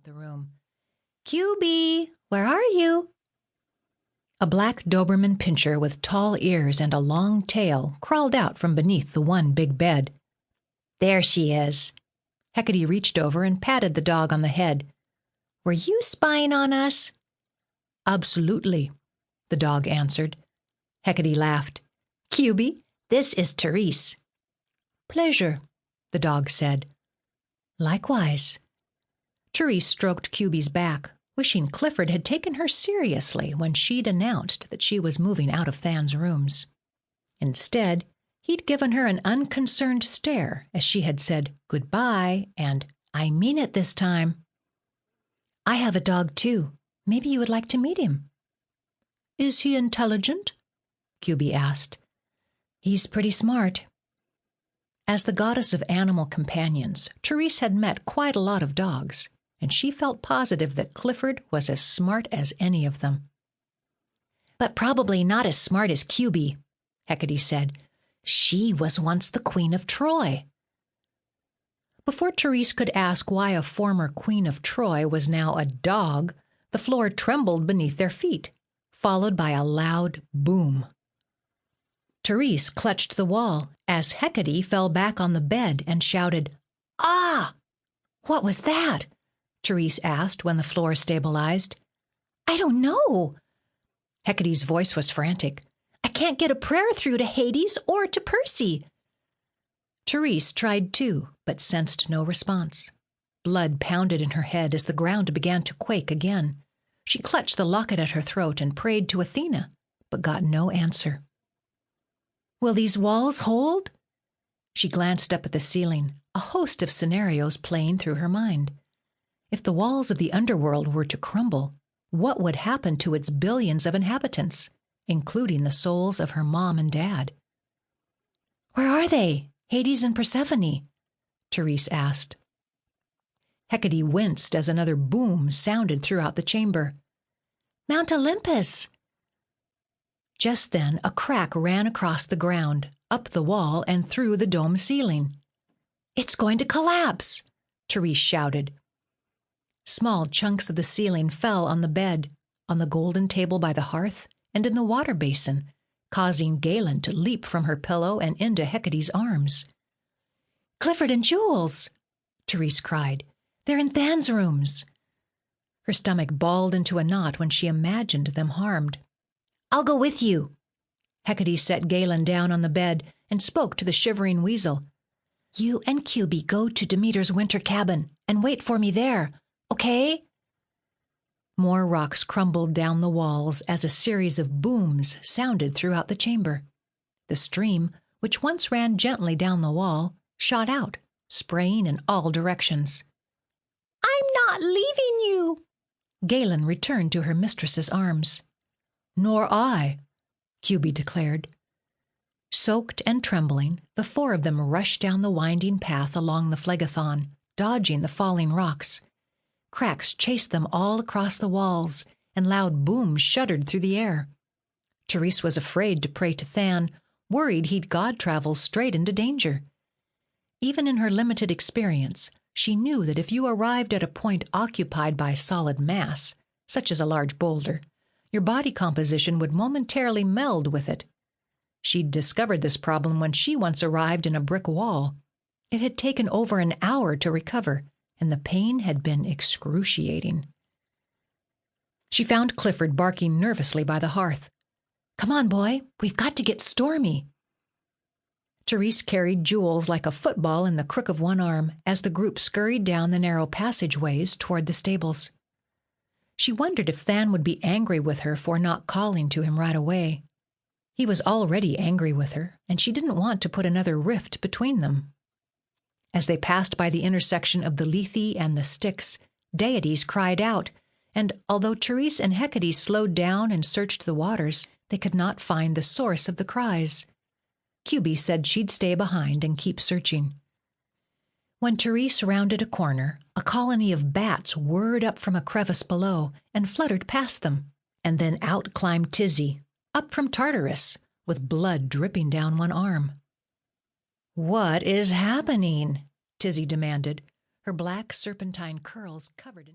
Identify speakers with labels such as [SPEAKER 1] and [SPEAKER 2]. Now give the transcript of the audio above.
[SPEAKER 1] the room. "QB, where are you?" A black Doberman pinscher with tall ears and a long tail crawled out from beneath the one big bed. "There she is." Hecate reached over and patted the dog on the head. "Were you spying on us?" "Absolutely," the dog answered. Hecate laughed. "QB, this is Therese." "Pleasure," the dog said. "Likewise." Therese stroked QB's back, wishing Clifford had taken her seriously when she'd announced that she was moving out of Than's rooms. Instead, he'd given her an unconcerned stare as she had said goodbye and "I mean it this time." "I have a dog too. Maybe you would like to meet him." "Is he intelligent?" QB asked. "He's pretty smart." As the goddess of animal companions, Therese had met quite a lot of dogs, and she felt positive that Clifford was as smart as any of them. "But probably not as smart as QB," Hecate said. "She was once the Queen of Troy." Before Therese could ask why a former Queen of Troy was now a dog, the floor trembled beneath their feet, followed by a loud boom. Therese clutched the wall as Hecate fell back on the bed and shouted, "Ah!" "What was that?" Therese asked when the floor stabilized. "I don't know." Hecate's voice was frantic. "I can't get a prayer through to Hades or to Percy." Therese tried too, but sensed no response. Blood pounded in her head as the ground began to quake again. She clutched the locket at her throat and prayed to Athena, but got no answer. "Will these walls hold?" She glanced up at the ceiling, a host of scenarios playing through her mind. If the walls of the Underworld were to crumble, what would happen to its billions of inhabitants, including the souls of her mom and dad? "Where are they, Hades and Persephone?" Therese asked. Hecate winced as another boom sounded throughout the chamber. "Mount Olympus!" Just then, a crack ran across the ground, up the wall, and through the dome ceiling. "It's going to collapse!" Therese shouted. Small chunks of the ceiling fell on the bed, on the golden table by the hearth, and in the water basin, causing Galen to leap from her pillow and into Hecate's arms. "Clifford and Jules!" Therese cried. "They're in Than's rooms." Her stomach balled into a knot when she imagined them harmed. "I'll go with you." Hecate set Galen down on the bed and spoke to the shivering weasel. "You and QB go to Demeter's winter cabin and wait for me there, okay?" More rocks crumbled down the walls as a series of booms sounded throughout the chamber. The stream, which once ran gently down the wall, shot out, spraying in all directions. "I'm not leaving you!" Galen returned to her mistress's arms. "Nor I," QB declared. Soaked and trembling, the four of them rushed down the winding path along the phlegathon, dodging the falling rocks. Cracks chased them all across the walls, and loud booms shuddered through the air. Therese was afraid to pray to Than, worried he'd god travel straight into danger. Even in her limited experience, she knew that if you arrived at a point occupied by solid mass, such as a large boulder, your body composition would momentarily meld with it. She'd discovered this problem when she once arrived in a brick wall. It had taken over an hour to recover, and the pain had been excruciating. She found Clifford barking nervously by the hearth. "Come on, boy, we've got to get stormy." Therese carried Jules like a football in the crook of one arm as the group scurried down the narrow passageways toward the stables. She wondered if Than would be angry with her for not calling to him right away. He was already angry with her, and she didn't want to put another rift between them. As they passed by the intersection of the Lethe and the Styx, deities cried out, and although Therese and Hecate slowed down and searched the waters, they could not find the source of the cries. QB said she'd stay behind and keep searching. When Therese rounded a corner, a colony of bats whirred up from a crevice below and fluttered past them, and then out climbed Tizzy, up from Tartarus, with blood dripping down one arm. "What is happening?" Tizzy demanded, her black serpentine curls covered in